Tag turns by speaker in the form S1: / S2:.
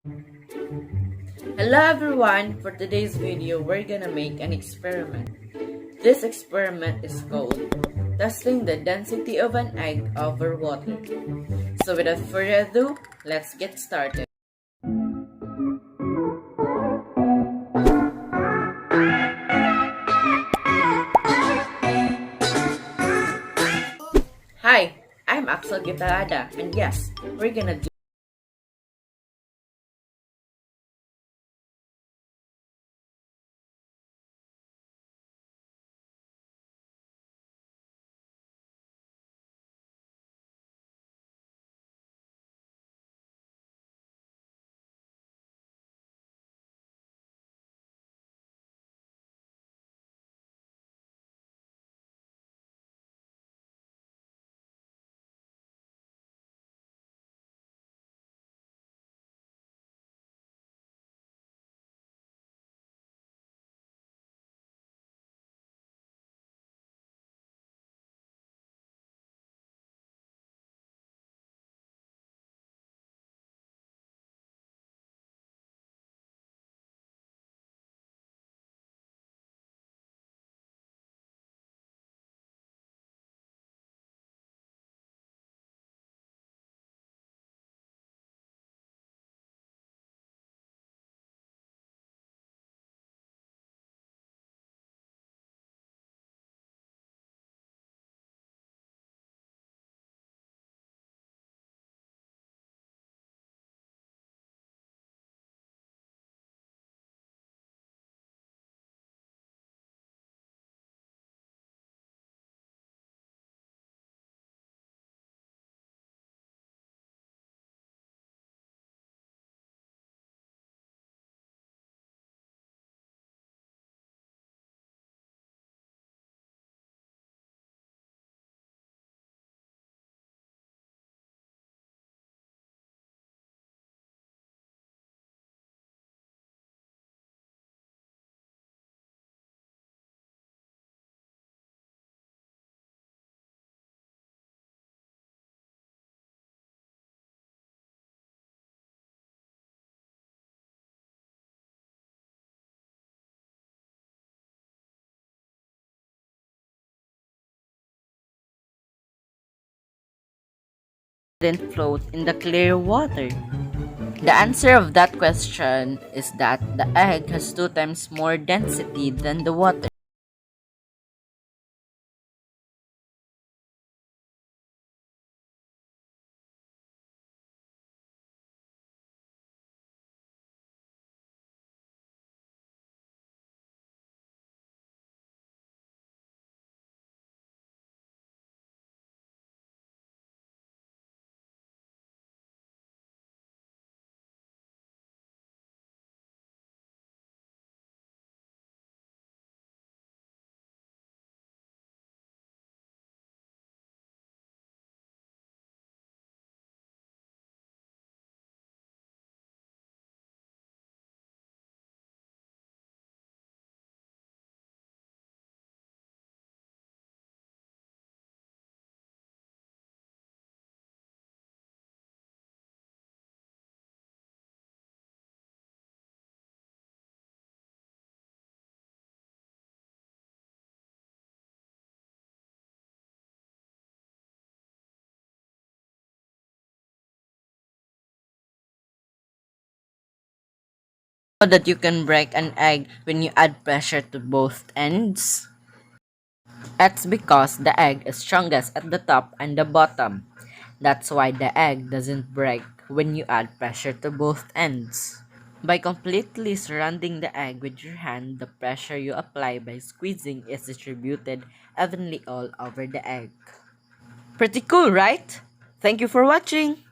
S1: Hello everyone! For today's video, we're gonna make an experiment. This experiment is called testing the density of an egg over water. So without further ado, let's get started. Hi, I'm Axel Getalada, and yes, we're gonna do didn't float in the clear water? The answer of that question is that the egg has 2 times more density than the water. That you can break an egg when you add pressure to both ends? That's because the egg is strongest at the top and the bottom. That's why the egg doesn't break when you add pressure to both ends. By completely surrounding the egg with your hand, the pressure you apply by squeezing is distributed evenly all over the egg. Pretty cool, right? Thank you for watching!